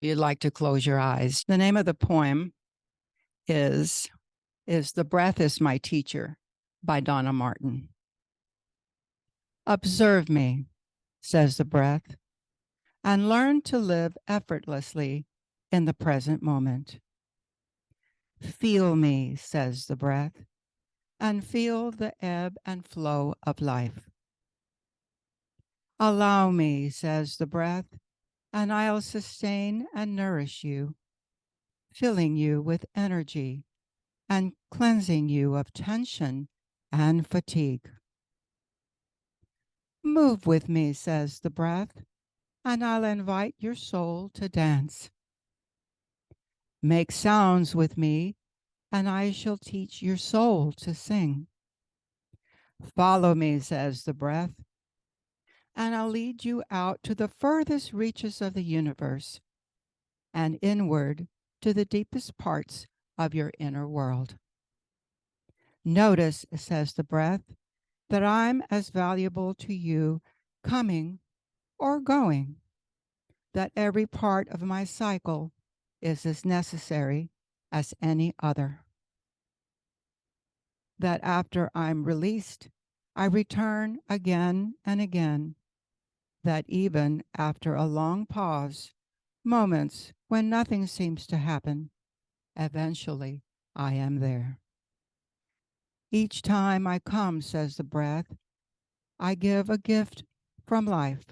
you'd like to close your eyes. The name of the poem is The Breath is My Teacher by Donna Martin. Observe me, says the breath, and learn to live effortlessly in the present moment. Feel me, says the breath, and feel the ebb and flow of life. Allow me, says the breath, and I'll sustain and nourish you, filling you with energy and cleansing you of tension and fatigue. Move with me, says the breath, and I'll invite your soul to dance. Make sounds with me, and I shall teach your soul to sing. Follow me, says the breath, and I'll lead you out to the furthest reaches of the universe and inward to the deepest parts of your inner world. Notice, says the breath, that I'm as valuable to you coming or going, that every part of my cycle is as necessary as any other. That after I'm released, I return again and again, that even after a long pause, moments when nothing seems to happen, eventually I am there. Each time I come, says the breath, I give a gift from life,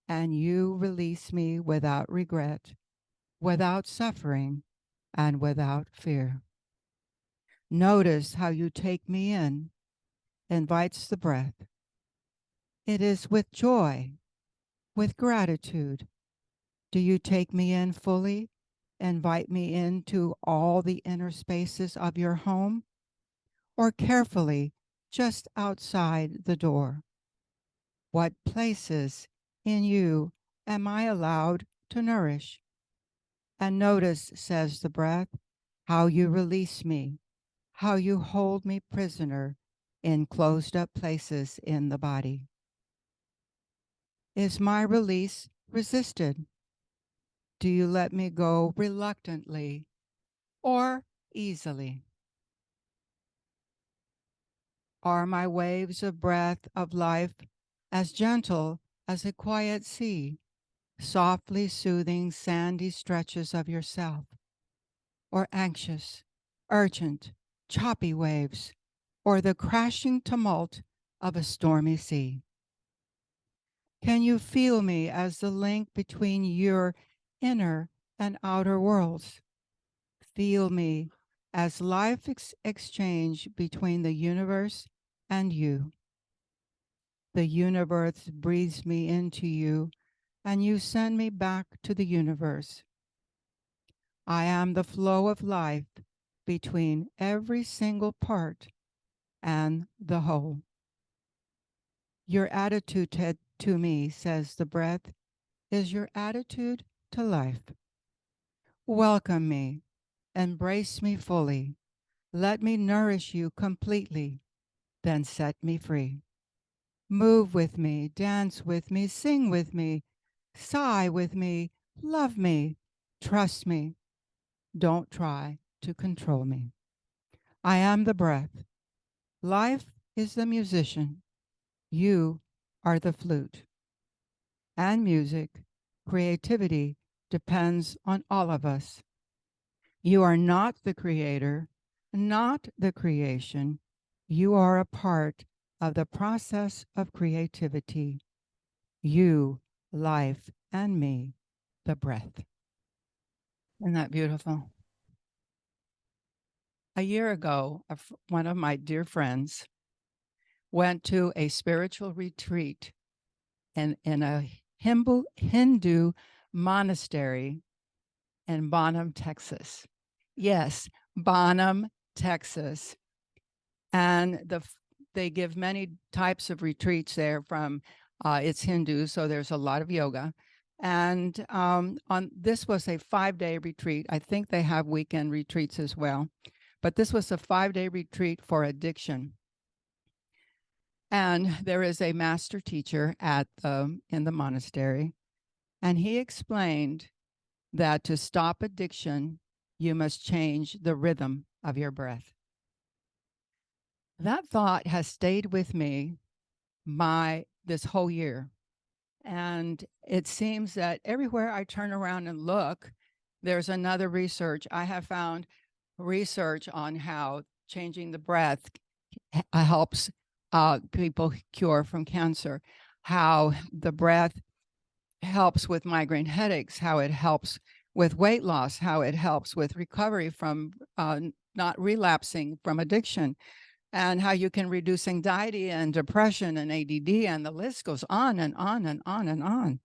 and you release me without regret, without suffering, and without fear. Notice how you take me in, invites the breath. It is with joy, with gratitude. Do you take me in fully, invite me into all the inner spaces of your home, or carefully just outside the door? What places in you am I allowed to nourish? And notice, says the breath, how you release me, how you hold me prisoner in closed up places in the body. Is my release resisted? Do you let me go reluctantly or easily? Are my waves of breath of life as gentle as a quiet sea, softly soothing sandy stretches of yourself, or anxious, urgent, choppy waves, or the crashing tumult of a stormy sea? Can you feel me as the link between your inner and outer worlds? Feel me as life exchange between the universe and you. The universe breathes me into you, and you send me back to the universe. I am the flow of life between every single part and the whole. Your attitude to me, says the breath, is your attitude to life. Welcome me, embrace me fully, let me nourish you completely, then set me free. Move with me, dance with me, sing with me, sigh with me, love me, trust me. Don't try to control me. I am the breath. Life is the musician. You are the flute. And music, creativity depends on all of us. You are not the creator, not the creation. You are a part of the process of creativity. You, life, and me, the breath. Isn't that beautiful? A year ago, one of my dear friends went to a spiritual retreat in a Hindu monastery in Bonham, Texas. Yes, Bonham, Texas. And they give many types of retreats there from, it's Hindu, so there's a lot of yoga. And this was a 5-day retreat. I think they have weekend retreats as well. But this was a 5-day retreat for addiction. And there is a master teacher in the monastery. And he explained that to stop addiction, you must change the rhythm of your breath. That thought has stayed with me this whole year. And it seems that everywhere I turn around and look, there's another research. I have found research on how changing the breath helps people cure from cancer, how the breath helps with migraine headaches, how it helps with weight loss, how it helps with recovery from not relapsing from addiction, and how you can reduce anxiety and depression and ADD, and the list goes on and on and on and on.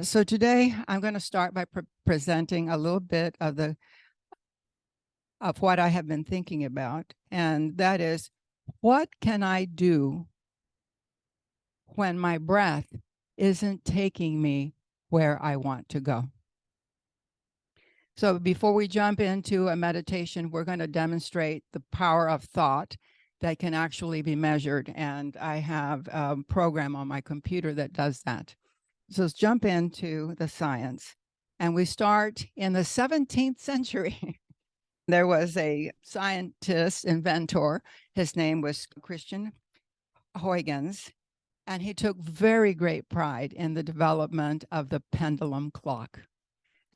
So today I'm going to start by presenting a little bit of what I have been thinking about, and that is, what can I do when my breath isn't taking me where I want to go? So before we jump into a meditation, we're going to demonstrate the power of thought that can actually be measured. And I have a program on my computer that does that. So let's jump into the science. And we start in the 17th century. There was a scientist, inventor. His name was Christian Huygens, and he took very great pride in the development of the pendulum clock.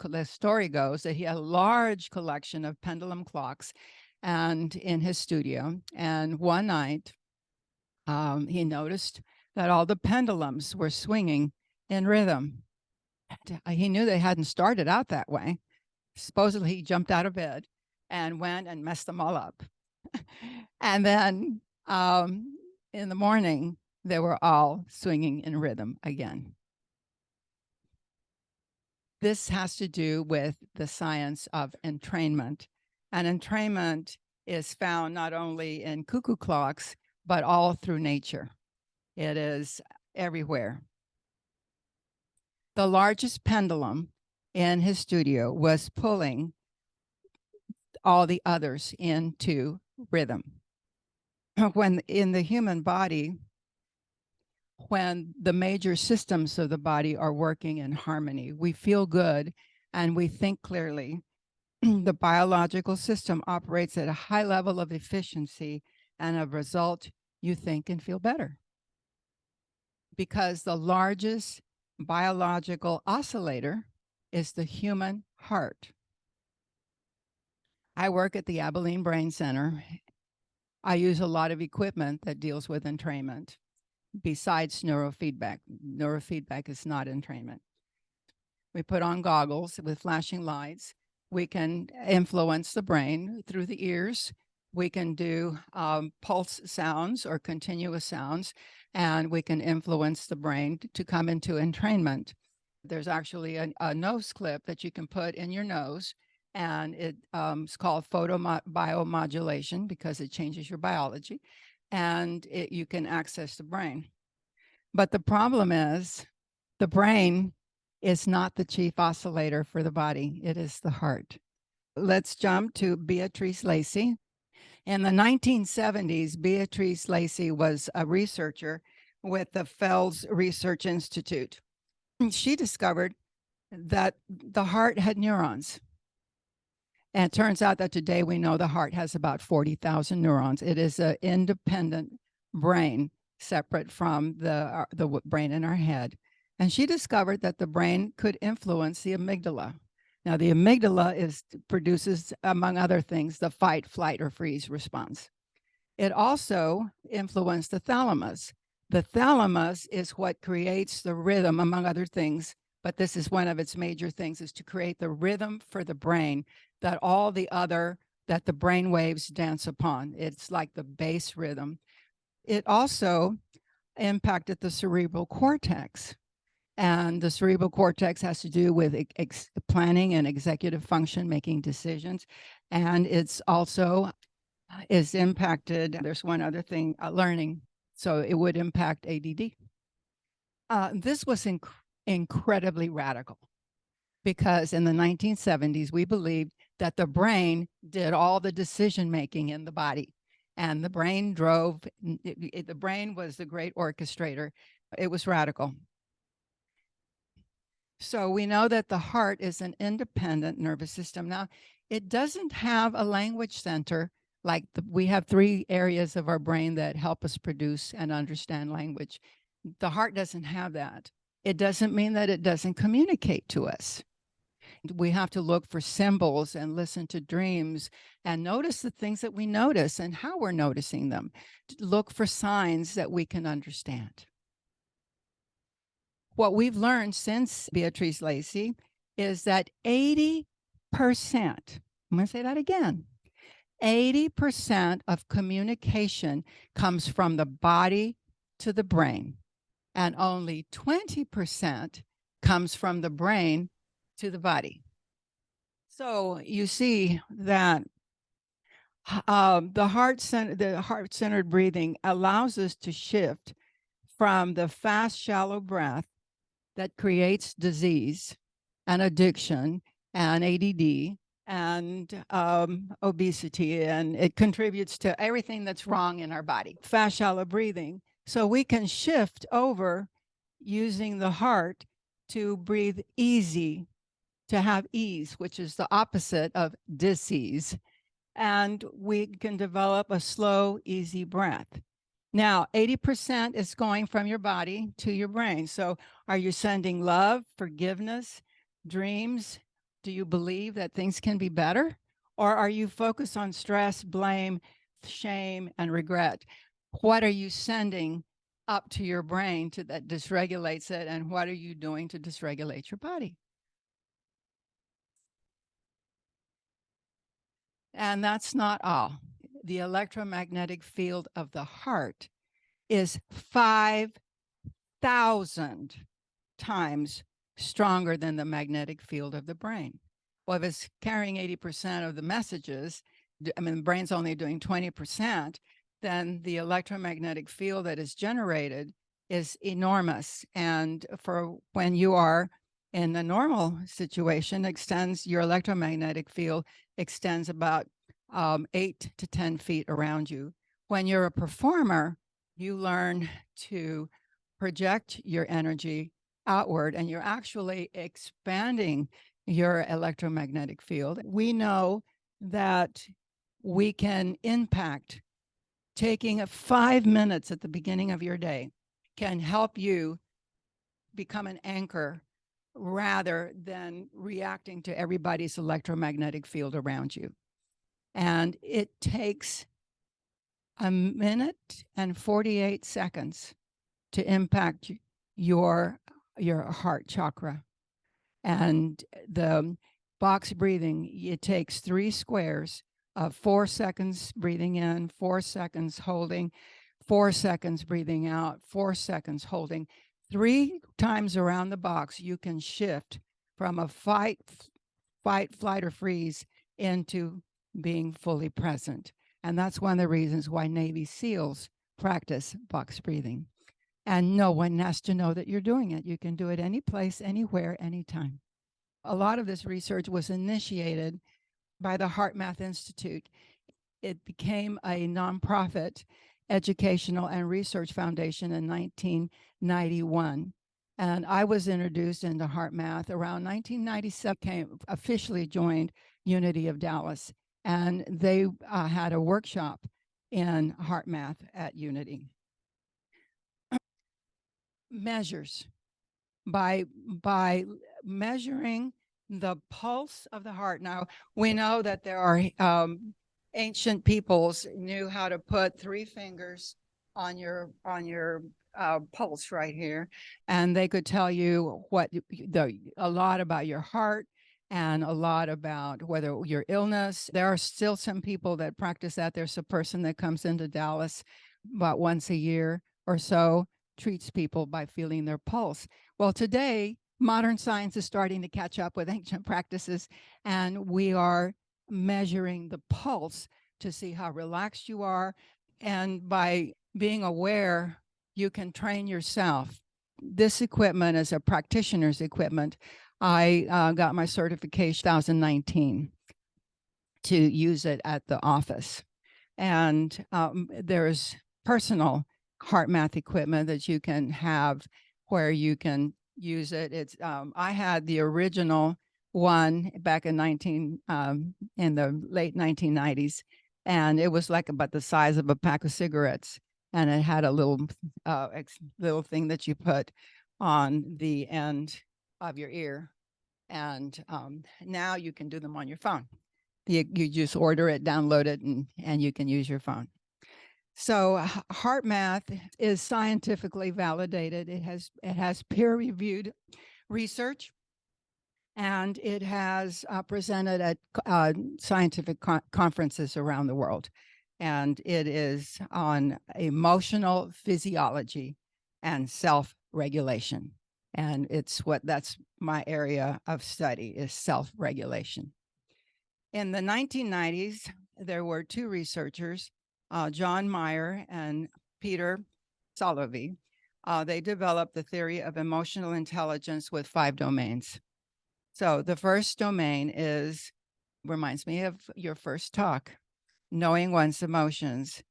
The story goes that he had a large collection of pendulum clocks and in his studio. And one night, he noticed that all the pendulums were swinging in rhythm. He knew they hadn't started out that way. Supposedly, he jumped out of bed and went and messed them all up. And then in the morning, they were all swinging in rhythm again. This has to do with the science of entrainment. And entrainment is found not only in cuckoo clocks, but all through nature. It is everywhere. The largest pendulum in his studio was pulling all the others into rhythm. When in the human body, when the major systems of the body are working in harmony, we feel good and we think clearly. The biological system operates at a high level of efficiency, and as a result, you think and feel better. Because the largest biological oscillator is the human heart. I work at the Abilene Brain Center. I use a lot of equipment that deals with entrainment besides neurofeedback. Neurofeedback is not entrainment. We put on goggles with flashing lights. We can influence the brain through the ears. We can do pulse sounds or continuous sounds, and we can influence the brain to come into entrainment. There's actually a nose clip that you can put in your nose, and it's called photobiomodulation because it changes your biology, and you can access the brain. But the problem is the brain is not the chief oscillator for the body. It is the heart. Let's jump to Beatrice Lacy. In the 1970s, Beatrice Lacy was a researcher with the Fels Research Institute. She discovered that the heart had neurons. And it turns out that today we know the heart has about 40,000 neurons. It is an independent brain, separate from the brain in our head. And she discovered that the brain could influence the amygdala. Now, the amygdala produces, among other things, the fight, flight, or freeze response. It also influenced the thalamus. The thalamus is what creates the rhythm, among other things, but this is one of its major things, is to create the rhythm for the brain that the brain waves dance upon. It's like the base rhythm. It also impacted the cerebral cortex. And the cerebral cortex has to do with planning and executive function, making decisions. And it's also is impacted. There's one other thing, learning. So it would impact ADD. This was incredibly radical because in the 1970s, we believed that the brain did all the decision making in the body. And the brain the brain was the great orchestrator. It was radical. So we know that the heart is an independent nervous system. Now, it doesn't have a language center like we have three areas of our brain that help us produce and understand language. The heart doesn't have that. It doesn't mean that it doesn't communicate to us. We have to look for symbols and listen to dreams and notice the things that we notice and how we're noticing them. Look for signs that we can understand. What we've learned since Beatrice Lacey is that 80%, I'm going to say that again, 80% of communication comes from the body to the brain, and only 20% comes from the brain to the body. So you see that the heart-centered breathing allows us to shift from the fast, shallow breath that creates disease and addiction and ADD and obesity, and it contributes to everything that's wrong in our body. Fast, shallow breathing. So we can shift over using the heart to breathe easy, to have ease, which is the opposite of disease. And we can develop a slow, easy breath. Now, 80% is going from your body to your brain. So, are you sending love, forgiveness, dreams? Do you believe that things can be better? Or are you focused on stress, blame, shame, and regret? What are you sending up to your brain that dysregulates it? And what are you doing to dysregulate your body? And that's not all. The electromagnetic field of the heart is 5,000 times stronger than the magnetic field of the brain. Well, if it's carrying 80% of the messages, I mean, the brain's only doing 20%, then the electromagnetic field that is generated is enormous. And for when you are in the normal situation, your electromagnetic field extends about 8 to 10 feet around you. When you're a performer, you learn to project your energy outward, and you're actually expanding your electromagnetic field. We know that we can impact. Taking 5 minutes at the beginning of your day can help you become an anchor rather than reacting to everybody's electromagnetic field around you. And it takes a minute and 48 seconds to impact your heart chakra. And the box breathing, it takes 3 squares of 4 seconds breathing in, 4 seconds holding, 4 seconds breathing out, 4 seconds holding. 3 times around the box, you can shift from a fight, flight, or freeze into being fully present. And that's one of the reasons why Navy SEALs practice box breathing. And no one has to know that you're doing it. You can do it any place, anywhere, anytime. A lot of this research was initiated by the HeartMath Institute. It became a nonprofit educational and research foundation in 1991. And I was introduced into HeartMath around 1997, officially joined Unity of Dallas. And they had a workshop in HeartMath at Unity. Measures by measuring the pulse of the heart. Now, we know that there are ancient peoples knew how to put 3 fingers on your pulse right here, and they could tell you a lot about your heart and a lot about whether your illness. There are still some people that practice that. There's a person that comes into Dallas about once a year or so, treats people by feeling their pulse. Well, today, modern science is starting to catch up with ancient practices, and we are measuring the pulse to see how relaxed you are. And by being aware, you can train yourself. This equipment is a practitioner's equipment. I got my certification 2019 to use it at the office. And there's personal HeartMath equipment that you can have where you can use it. It's I had the original one back in in the late 1990s, and it was like about the size of a pack of cigarettes, and it had a little thing that you put on the end of your ear, and now you can do them on your phone. You just order it, download it, and you can use your phone. So heart math is scientifically validated. It has peer-reviewed research, and it has presented at scientific conferences around the world. And it is on emotional physiology and self-regulation. And that's my area of study, is self-regulation. In the 1990s, there were two researchers, John Meyer and Peter Salovey. They developed the theory of emotional intelligence with 5 domains. So the first domain reminds me of your first talk, knowing one's emotions.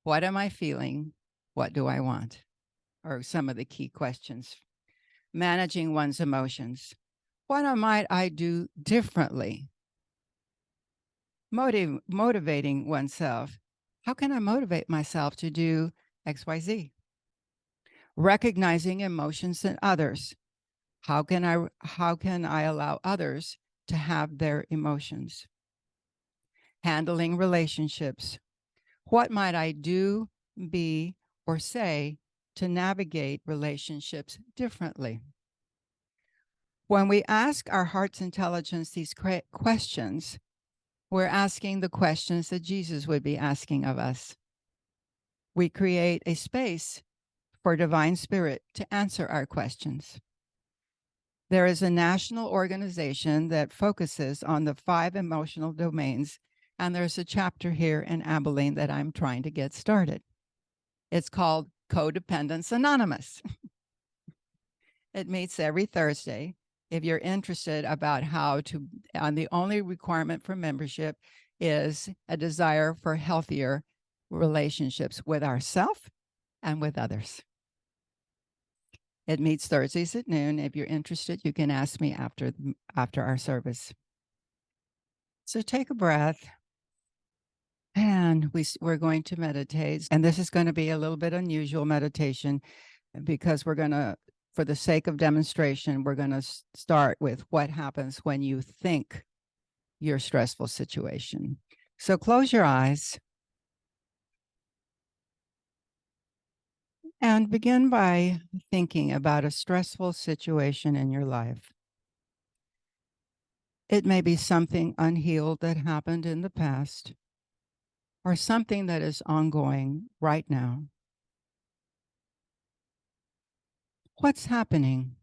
What am I feeling? What do I want? Are some of the key questions. Managing one's emotions. What might I do differently? Motivating oneself. How can I motivate myself to do XYZ? Recognizing emotions in others. How can I allow others to have their emotions? Handling relationships. What might I do, be, or say to navigate relationships differently? When we ask our heart's intelligence these questions, we're asking the questions that Jesus would be asking of us. We create a space for Divine Spirit to answer our questions. There is a national organization that focuses on the 5 emotional domains, and there's a chapter here in Abilene that I'm trying to get started. It's called Codependence Anonymous. It meets every Thursday. If you're interested about the only requirement for membership is a desire for healthier relationships with ourselves and with others. It meets Thursdays at noon. If you're interested, you can ask me after our service. So take a breath, and we're going to meditate. And this is going to be a little bit unusual meditation, because for the sake of demonstration, we're going to start with what happens when you think your stressful situation. So close your eyes and begin by thinking about a stressful situation in your life. It may be something unhealed that happened in the past, or something that is ongoing right now. What's happening?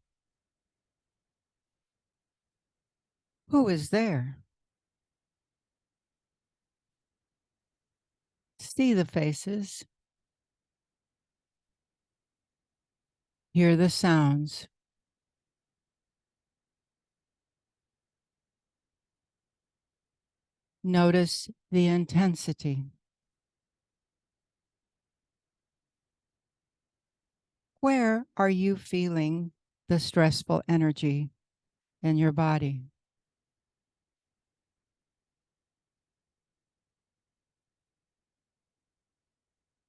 Who is there? See the faces, hear the sounds. Notice the intensity. Where are you feeling the stressful energy in your body?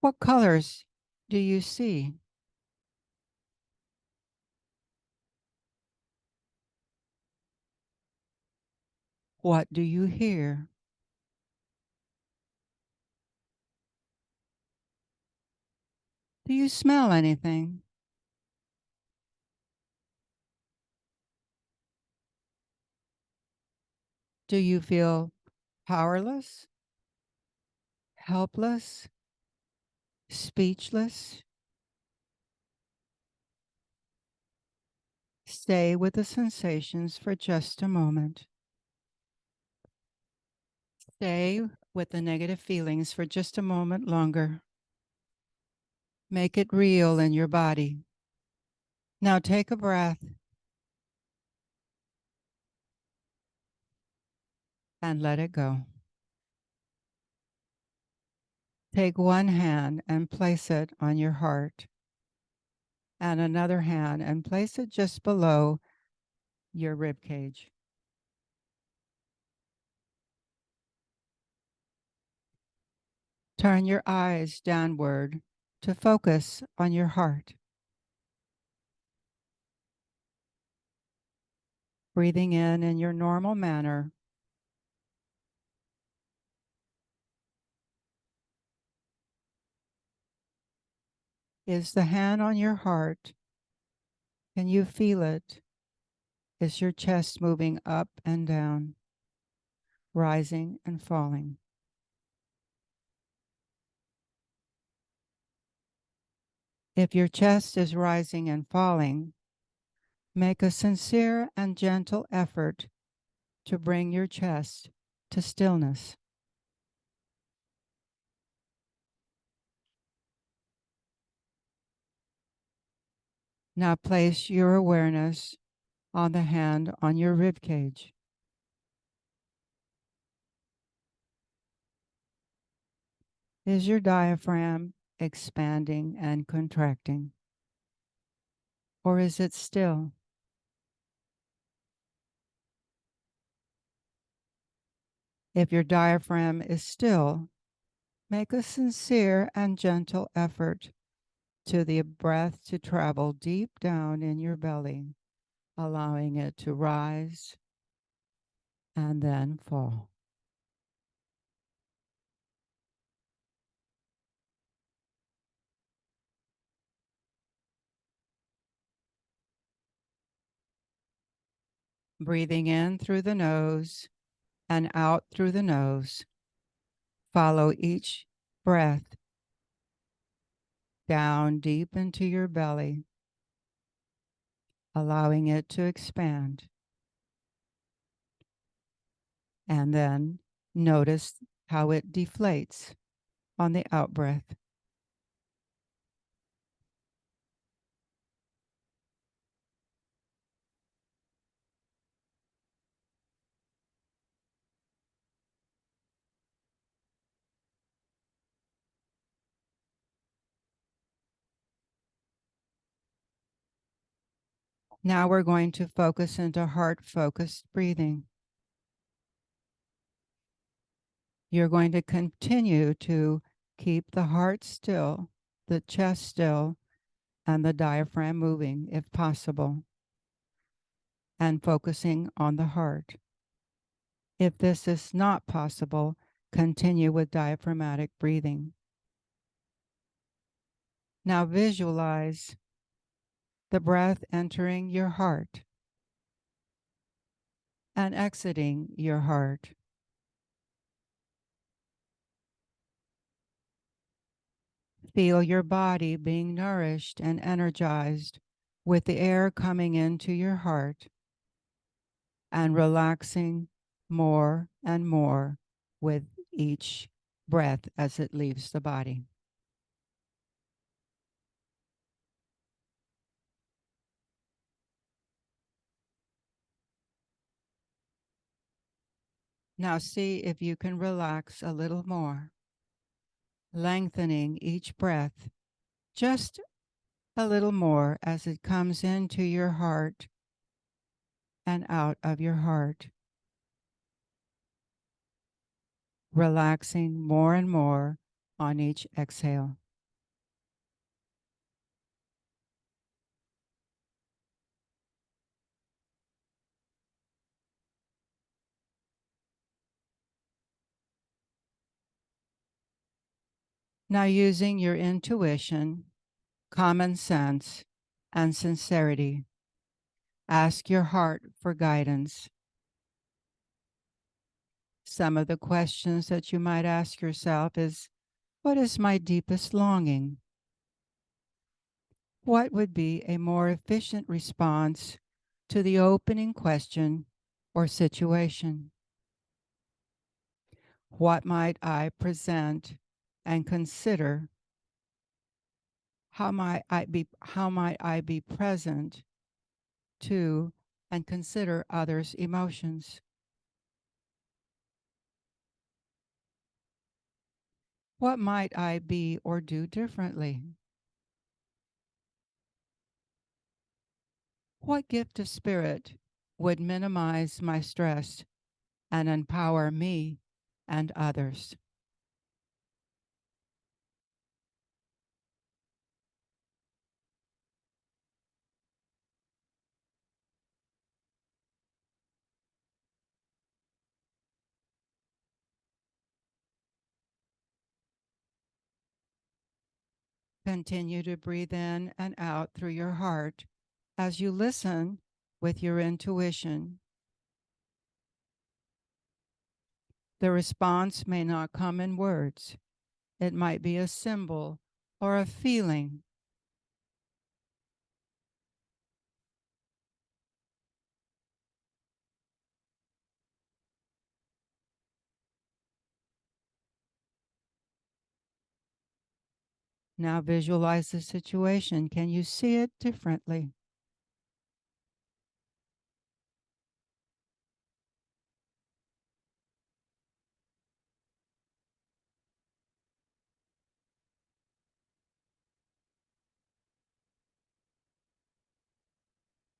What colors do you see? What do you hear? Do you smell anything? Do you feel powerless, helpless, speechless? Stay with the sensations for just a moment. Stay with the negative feelings for just a moment longer. Make it real in your body. Now take a breath and let it go. Take one hand and place it on your heart. and another hand and place it just below your rib cage. Turn your eyes downward to focus on your heart. Breathing in your normal manner. Is the hand on your heart? Can you feel it? Is your chest moving up and down, rising and falling? If your chest is rising and falling, make a sincere and gentle effort to bring your chest to stillness. Now place your awareness on the hand on your rib cage. Is your diaphragm expanding and contracting? Or is it still? If your diaphragm is still, make a sincere and gentle effort to the breath to travel deep down in your belly, allowing it to rise and then fall. Breathing in through the nose and out through the nose. Follow each breath down deep into your belly, allowing it to expand. And then notice how it deflates on the out breath. Now we're going to focus into heart-focused breathing. You're going to continue to keep the heart still, the chest still, and the diaphragm moving if possible, and focusing on the heart. If this is not possible, continue with diaphragmatic breathing. Now visualize the breath entering your heart and exiting your heart. Feel your body being nourished and energized with the air coming into your heart and relaxing more and more with each breath as it leaves the body. Now see if you can relax a little more, lengthening each breath just a little more as it comes into your heart and out of your heart, relaxing more and more on each exhale. Now using your intuition, common sense, and sincerity, ask your heart for guidance. Some of the questions that you might ask yourself is, what is my deepest longing? What would be a more efficient response to the opening question or situation? What might I present and consider? How might I be present to and consider others' emotions? What might I be or do differently? What gift of spirit would minimize my stress and empower me and others? Continue to breathe in and out through your heart as you listen with your intuition. The response may not come in words. It might be a symbol or a feeling. Now visualize the situation. Can you see it differently?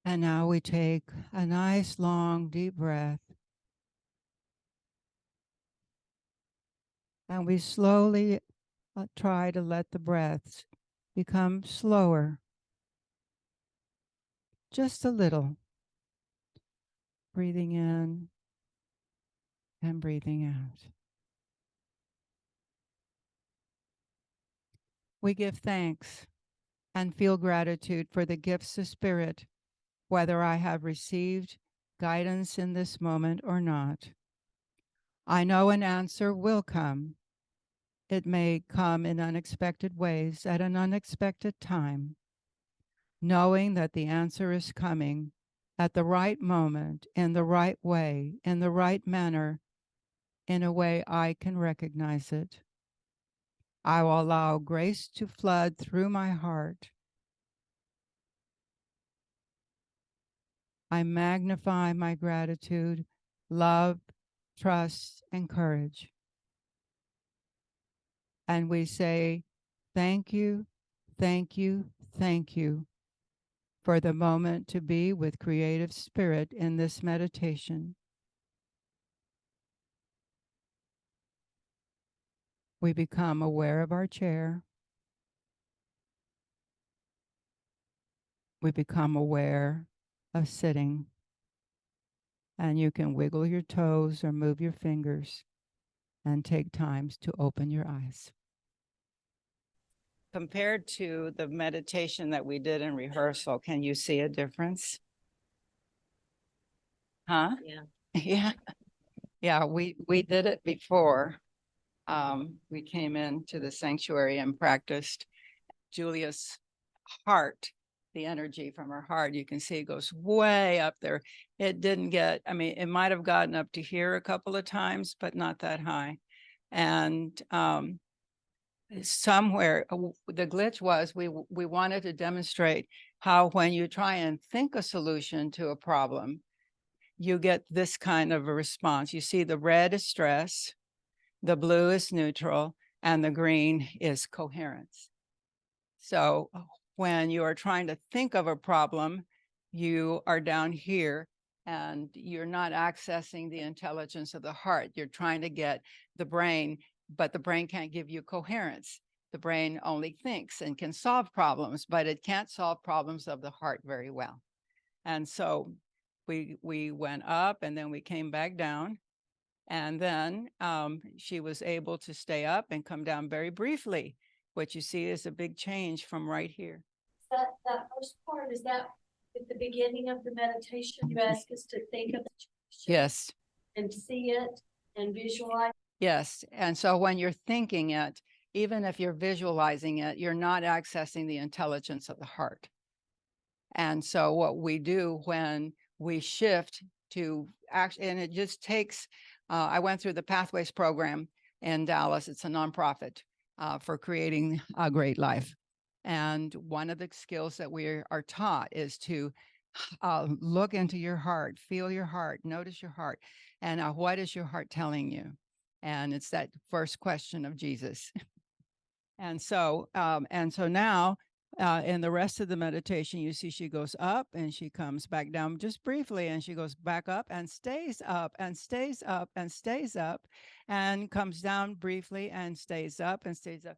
And now we take a nice, long, deep breath. And we slowly try to let the breaths become slower, just a little. Breathing in and breathing out. We give thanks and feel gratitude for the gifts of spirit, whether I have received guidance in this moment or not. I know an answer will come. It may come in unexpected ways at an unexpected time. Knowing that the answer is coming at the right moment, in the right way, in the right manner, in a way I can recognize it. I will allow grace to flood through my heart. I magnify my gratitude, love, trust, and courage. And we say, thank you, thank you, thank you for the moment to be with creative spirit in this meditation. We become aware of our chair. We become aware of sitting. And you can wiggle your toes or move your fingers and take times to open your eyes. Compared to the meditation that we did in rehearsal, can you see a difference? Huh? Yeah. Yeah. Yeah, we did it before. We came into the sanctuary and practiced. Julia's heart, the energy from her heart, you can see it goes way up there. It didn't get, I mean, it might have gotten up to here a couple of times, but not that high. And somewhere the glitch was we wanted to demonstrate how when you try and think a solution to a problem, you get this kind of a response. You see the red is stress, the blue is neutral, and the green is coherence. So when you are trying to think of a problem, you are down here and you're not accessing the intelligence of the heart. You're trying to get the brain, but the brain can't give you coherence. The brain only thinks and can solve problems, but it can't solve problems of the heart very well. And so we went up and then we came back down. And then she was able to stay up and come down very briefly. What you see is a big change from right here. That first part, is that at the beginning of the meditation, you ask us to think of the situation? Yes. And see it and visualize? Yes. And so when you're thinking it, even if you're visualizing it, you're not accessing the intelligence of the heart. And so what we do when we shift to act, and it just takes, I went through the Pathways program in Dallas. It's a nonprofit for creating a great life. And one of the skills that we are taught is to look into your heart, feel your heart, notice your heart, and what is your heart telling you? And it's that first question of Jesus. And so now In the rest of the meditation, you see she goes up and she comes back down just briefly, and she goes back up and stays up and stays up and stays up and comes down briefly and stays up and stays up.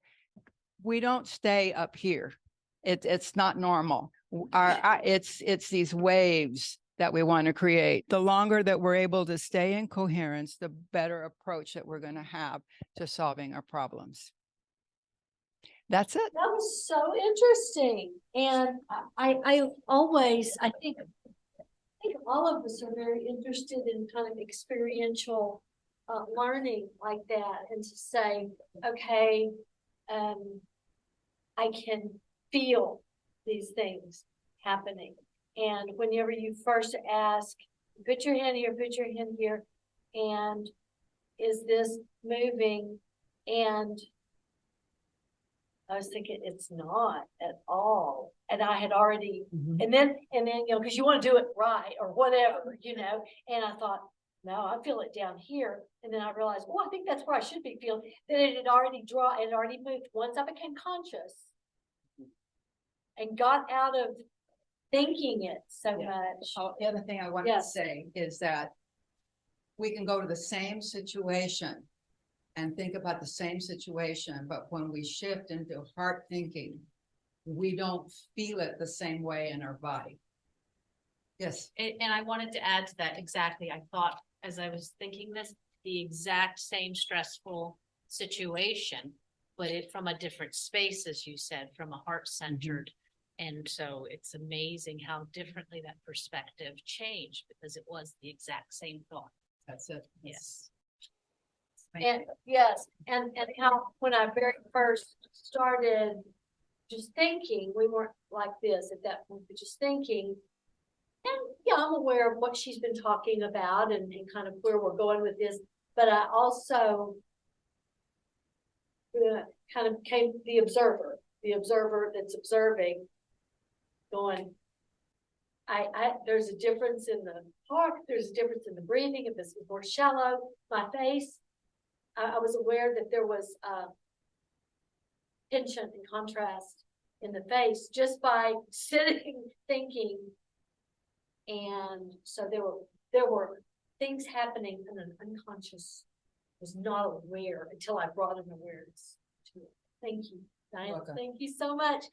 We don't stay up here. It's not normal. It's these waves that we want to create. The longer that we're able to stay in coherence, the better approach that we're going to have to solving our problems. That's it. That was so interesting. And I always, I think all of us are very interested in kind of experiential learning like that, and to say, okay, I can feel these things happening. And whenever you first ask, put your hand here, and is this moving? And I was thinking it's not at all. And I had already, and then, you know, because you want to do it right or whatever, you know, and I thought, no, I feel it down here. And then I realized, oh, I think that's where I should be feeling. Then it had already moved. Once I became conscious and got out of thinking it so much. Oh, the other thing I wanted to say is that we can go to the same situation and think about the same situation, but when we shift into heart thinking, we don't feel it the same way in our body. Yes. And I wanted to add to that exactly. I thought as I was thinking this, the exact same stressful situation, but it from a different space, as you said, from a heart-centered. And so it's amazing how differently that perspective changed, because it was the exact same thought. That's it. Yes. And yes, and how when I very first started just thinking, we weren't like this at that point, but just thinking. And yeah, I'm aware of what she's been talking about and kind of where we're going with this, but I also kind of became the observer that's observing, going, there's a difference in the heart, there's a difference in the breathing. If this is more shallow, my face, I was aware that there was tension and contrast in the face just by sitting, thinking. And so there were things happening in an unconscious, was not aware until I brought an awareness to it. Thank you, Diane. Thank you so much.